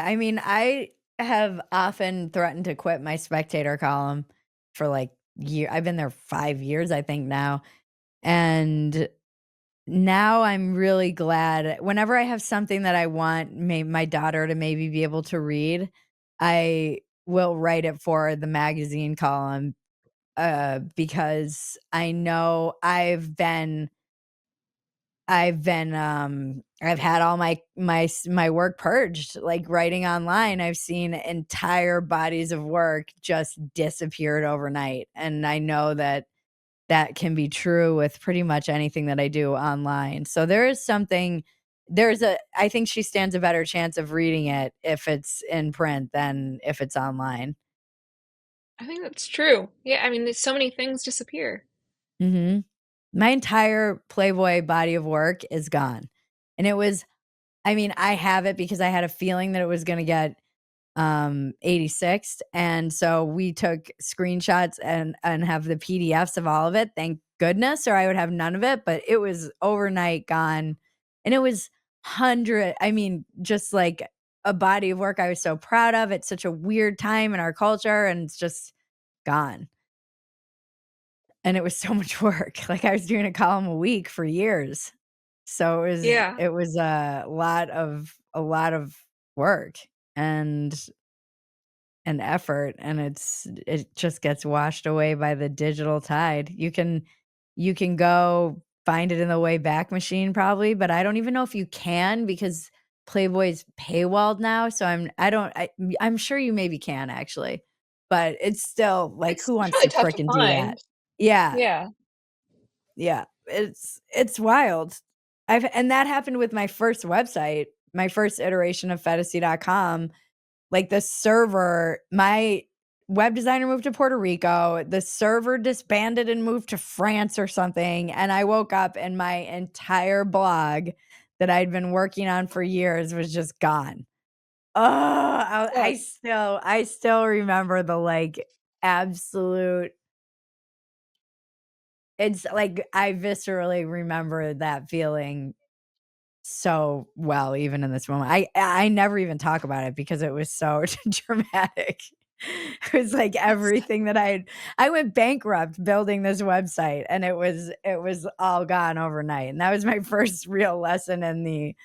I mean, I have often threatened to quit my Spectator column for like I've been there 5 years, I think now. And now I'm really glad whenever I have something that I want my daughter to maybe be able to read, I will write it for the magazine column, because I know I've had all my work purged, like writing online. I've seen entire bodies of work just disappeared overnight, and I know that that can be true with pretty much anything that I do online. So I think she stands a better chance of reading it if it's in print than if it's online. I think that's true. Yeah, I mean, there's so many things disappear. Mhm. My entire Playboy body of work is gone. And it was I mean, I have it because I had a feeling that it was gonna get 86th, and so we took screenshots and have the PDFs of all of it, thank goodness, or I would have none of it, but it was overnight gone, and it was 100 I mean, just like a body of work I was so proud of. It's such a weird time in our culture, and it's just gone, and it was so much work. Like, I was doing a column a week for years, so Yeah. it was a lot of work, and effort, and it just gets washed away by the digital tide. You can go find it in the way back machine probably, but I don't even know if you can because Playboy's paywalled now, so I'm sure you maybe can actually, but it's still like, It's who wants probably to tough to fricking do that? find. Yeah, Yeah. yeah, it's wild. And that happened with my first website, my first iteration of Phetasy.com. Like, the server my web designer moved to Puerto Rico, the server disbanded and moved to France or something, and I woke up and my entire blog that I'd been working on for years was just gone. Oh, Yeah. I still remember the, like, absolute it's like, I viscerally remember that feeling so well, even in this moment. I never even talk about it because it was so dramatic. It was like It's everything that I went bankrupt building this website, and it was all gone overnight, and that was my first real lesson in the,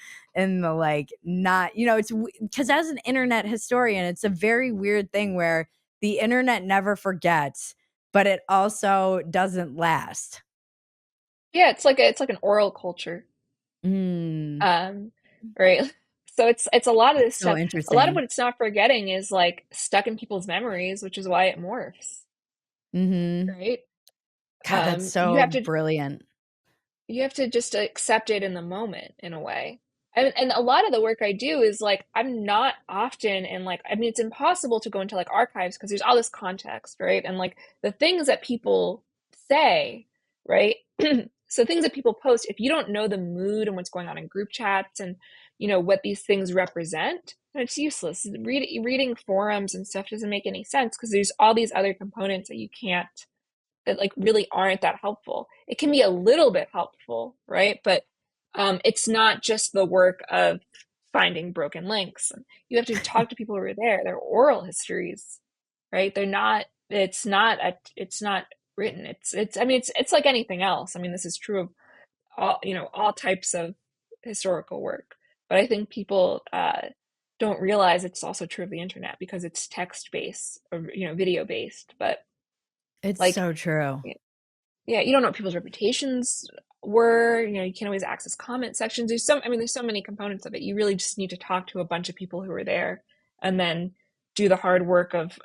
like, not it's because as an internet historian, it's a very weird thing where the internet never forgets, but it also doesn't last. yeah, it's like an oral culture. Mm, Um, right? So it's a lot of this that's so stuff. A lot of interesting. what it's not forgetting is like stuck in people's memories, which is why it morphs, Mhm. right? God, that's You so have to brilliant. just accept it in the moment in a way. And a lot of the work I do is like I'm not often in like I mean it's impossible to go into like archives because there's all this context, right? And like the things that people say, right? So things that people post, if you don't know the mood and what's going on in group chats and what these things represent, then it's useless. Reading forums and stuff doesn't make any sense because there's all these other components that you can't that like really aren't that helpful. It can be a little bit helpful, right? But it's not just the work of finding broken links. You have to talk to people who are there. They're oral histories, right? They're not. It's not written. It's. I mean, it's like anything else. I mean, this is true of all types of historical work. But I think people don't realize it's also true of the internet because it's text based or video based. But It's like so true. yeah, you don't know what people's reputations were. You can't always access comment sections. I mean, there's so many components of it. You really just need to talk to a bunch of people who are there and then do the hard work of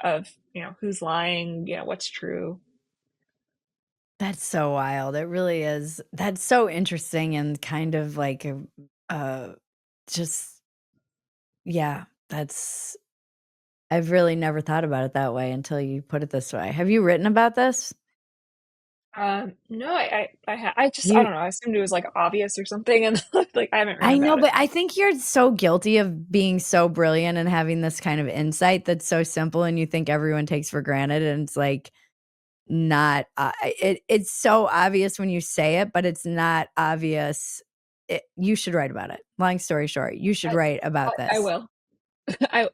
who's lying, what's true. That's so wild. It really is. That's so interesting and kind of like uh just yeah, that's I've really never thought about it that way until you put it this way. Have you written about this? No, I just I You don't know. I assumed it was like obvious or something, and like I haven't written I know, about it. but I think you're so guilty of being so brilliant and having this kind of insight that's so simple and you think everyone takes for granted, and it's like not it's so obvious when you say it, but it's not obvious. You should write about it. Long story short, you should I write I, about I this. will.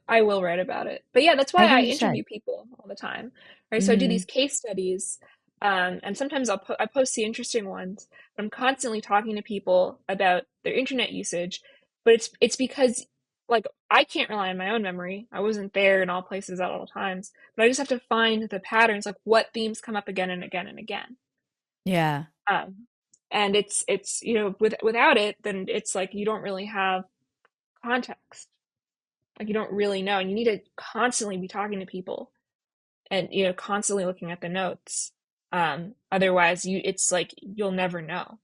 I will write about it. But yeah, that's I why I think you should. interview people all the time, right? So I do these Mhm. case studies, and sometimes I post the interesting ones. But I'm constantly talking to people about their internet usage, but it's because like I can't rely on my own memory. I wasn't there in all places at all times, but I just have to find the patterns, like what themes come up again and again and again. Yeah. Um, and it's without it, then it's like you don't really have context. Like you don't really know, and you need to constantly be talking to people and constantly looking at the notes. Otherwise, it's like you'll never know.